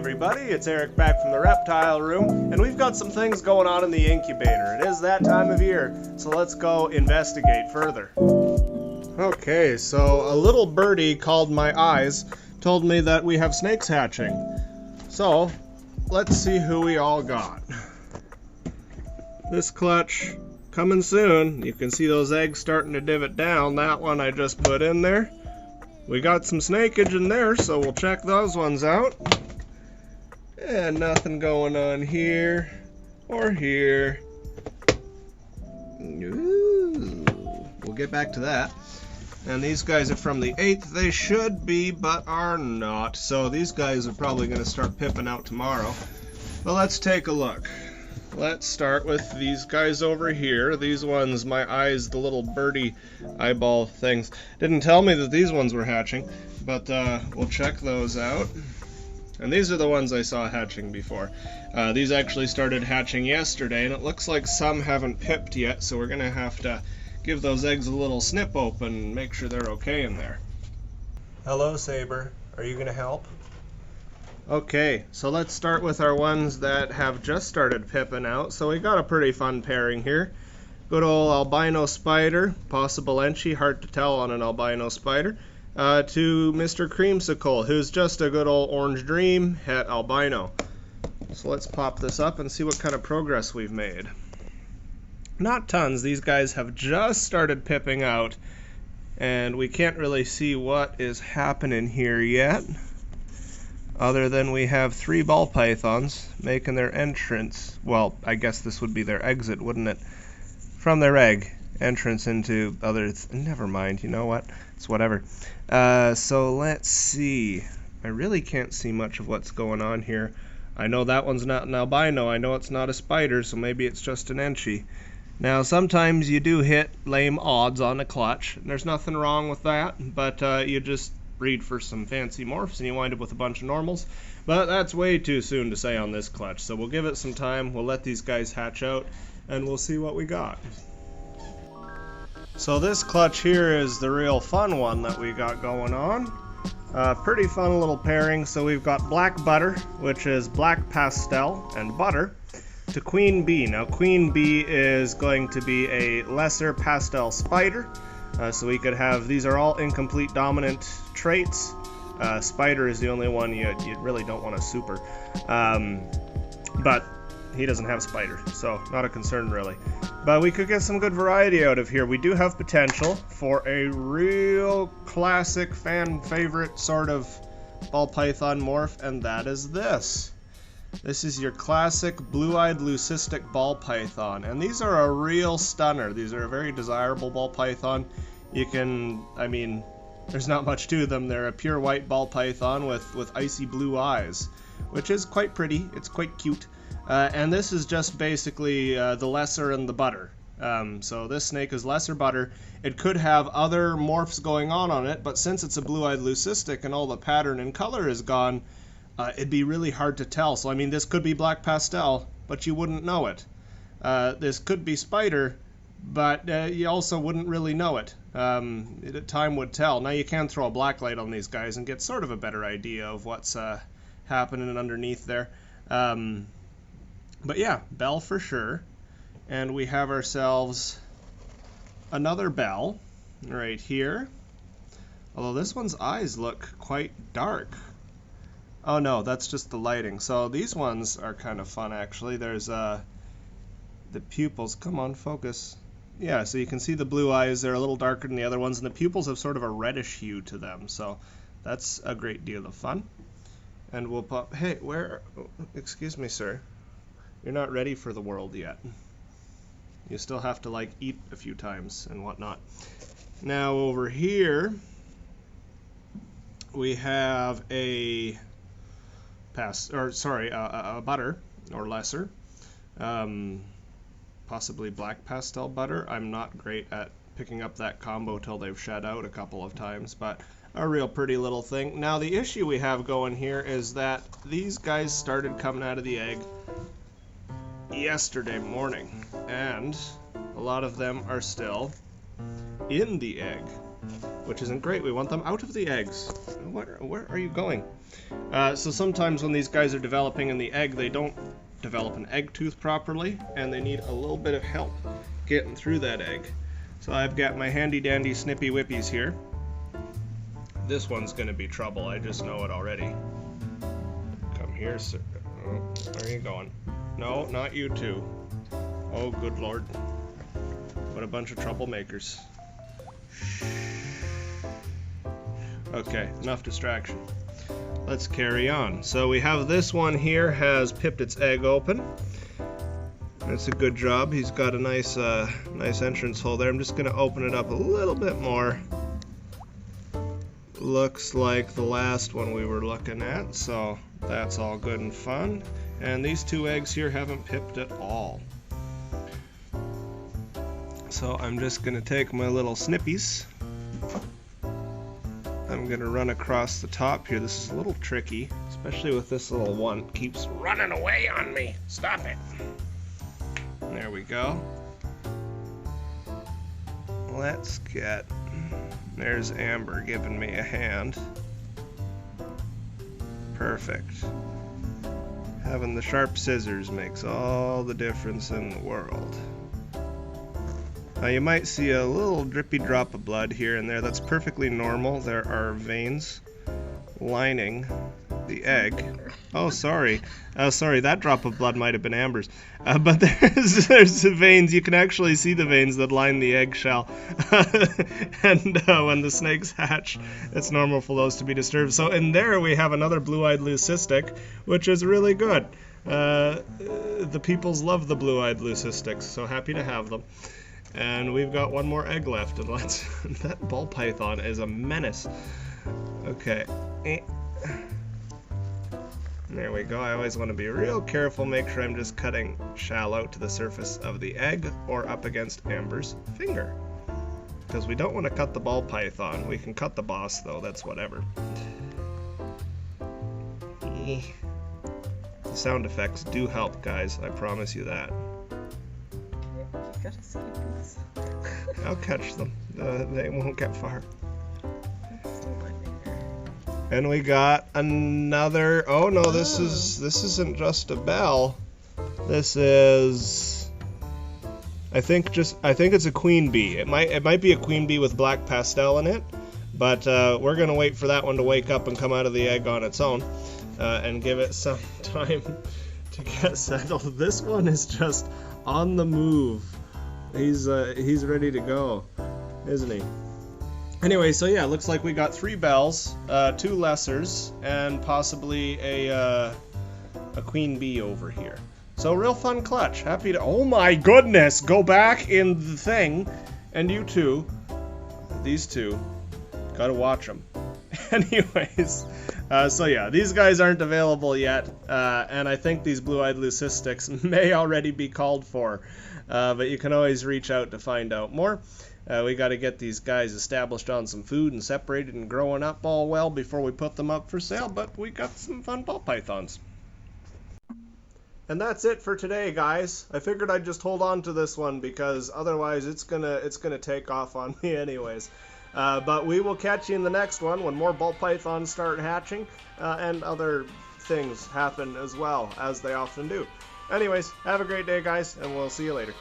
everybody, it's Eric back from the reptile room, and we've got some things going on in the incubator. It is that time of year, so let's go investigate further. Okay, so a little birdie called my eyes told me that we have snakes hatching. So, let's see who we all got. This clutch coming soon. You can see those eggs starting to divot down. That one I just put in there. We got some snakeage in there, so we'll check those ones out. And nothing going on here or here. Ooh, we'll get back to that. And these guys are from the 8th. They should be, but are not. So these guys are probably going to start pipping out tomorrow. But let's take a look. Let's start with these guys over here. These ones, my eyes, the little birdie eyeball things, didn't tell me that these ones were hatching, but we'll check those out. And these are the ones I saw hatching before. These actually started hatching yesterday, and it looks like some haven't pipped yet, so we're going to have to give those eggs a little snip open and make sure they're okay in there. Hello, Saber. Are you going to help? Okay, so let's start with our ones that have just started pipping out. So we got a pretty fun pairing here. Good old albino spider, possible Enchi, hard to tell on an albino spider, to Mr. Creamsicle, who's just a good old orange dream, het albino. So let's pop this up and see what kind of progress we've made. Not tons, these guys have just started pipping out, and we can't really see what is happening here yet. Other than we have 3 ball pythons making their entrance, well, I guess this would be their exit, wouldn't it? From their egg, entrance into other, never mind, you know what? It's whatever. So let's see. I really can't see much of what's going on here. I know that one's not an albino, I know it's not a spider, so maybe it's just an Enchi. Now, sometimes you do hit lame odds on a clutch, and there's nothing wrong with that, but you just breed for some fancy morphs and you wind up with a bunch of normals, but that's way too soon to say on this clutch, so we'll give it some time. We'll let these guys hatch out and we'll see what we got. So this clutch here is the real fun one that we got going on. Pretty fun little pairing. So we've got black butter, which is black pastel and butter, to queen bee. Now queen bee is going to be a lesser pastel spider. So we could have, these are all incomplete dominant traits. Spider is the only one you really don't want to super. But he doesn't have spider, so not a concern really. But we could get some good variety out of here. We do have potential for a real classic fan favorite sort of ball python morph, and that is this. This is your classic blue-eyed leucistic ball python, and these are a real stunner. These are a very desirable ball python. You can, I mean, there's not much to them. They're a pure white ball python with icy blue eyes, which is quite pretty. It's quite cute. And this is just basically the lesser and the butter. So this snake is lesser butter. It could have other morphs going on it, but since it's a blue-eyed leucistic and all the pattern and color is gone, it'd be really hard to tell. So I mean, this could be black pastel, but you wouldn't know it. This could be spider, but you also wouldn't really know it. Time would tell. Now you can throw a black light on these guys and get sort of a better idea of what's happening underneath there. But yeah, bell for sure. And we have ourselves another bell right here. Although this one's eyes look quite dark. Oh no, that's just the lighting. So these ones are kind of fun actually. There's the pupils. Come on, focus. Yeah, so you can see the blue eyes. They're a little darker than the other ones, and the pupils have sort of a reddish hue to them. So that's a great deal of fun. And we'll pop. Hey, where? Excuse me, sir. You're not ready for the world yet. You still have to like eat a few times and whatnot. Now over here we have a butter or lesser, possibly black pastel butter. I'm not great at picking up that combo till they've shed out a couple of times, but a real pretty little thing. Now the issue we have going here is that these guys started coming out of the egg yesterday morning, and a lot of them are still in the egg. which isn't great. We want them out of the eggs. Where are you going? So sometimes when these guys are developing in the egg, they don't develop an egg tooth properly, and they need a little bit of help getting through that egg. So I've got my handy dandy snippy whippies here. This one's going to be trouble, I just know it already. Come here, sir. Oh, where are you going? No, not you two. Oh, good lord. What a bunch of troublemakers. Okay, enough distraction. Let's carry on. So we have this one here has pipped its egg open. That's a good job. He's got a nice entrance hole there. I'm just going to open it up a little bit more. Looks like the last one we were looking at, so that's all good and fun. And these two eggs here haven't pipped at all. So I'm just going to take my little snippies. I'm going to run across the top here. This is a little tricky, especially with this little one. It keeps running away on me. Stop it. There we go. Let's get... There's Amber giving me a hand. Perfect. Having the sharp scissors makes all the difference in the world. Now you might see a little drippy drop of blood here and there. That's perfectly normal. There are veins lining the egg. Oh, sorry. Sorry, that drop of blood might have been Amber's. But there's the veins. You can actually see the veins that line the eggshell. And when the snakes hatch, it's normal for those to be disturbed. So in there we have another blue-eyed leucistic, which is really good. The peoples love the blue-eyed leucistics, so happy to have them. And we've got one more egg left, and that ball python is a menace. Okay. There we go. I always want to be real careful, make sure I'm just cutting shallow to the surface of the egg or up against Amber's finger. Because we don't want to cut the ball python. We can cut the boss though, that's whatever. The sound effects do help, guys, I promise you that. You gotta skip these. I'll catch them. They won't get far. And we got another. Oh no, this isn't just a bell. This is, I think it's a queen bee. It might be a queen bee with black pastel in it, but we're gonna wait for that one to wake up and come out of the egg on its own, and give it some time to get settled. This one is just on the move. He's ready to go, isn't he? Anyway, so yeah, looks like we got 3 bells, 2 lessers, and possibly a queen bee over here. So real fun clutch. Happy to... Oh my goodness! Go back in the thing, and you two, these two, gotta watch them. Anyways, so yeah, these guys aren't available yet, and I think these blue-eyed leucistics may already be called for, but you can always reach out to find out more. We got to get these guys established on some food and separated and growing up all well before we put them up for sale, but we got some fun ball pythons. And that's it for today, guys. I figured I'd just hold on to this one because otherwise it's gonna take off on me anyways. But we will catch you in the next one when more ball pythons start hatching and other things happen as well, as they often do. Anyways, have a great day, guys, and we'll see you later.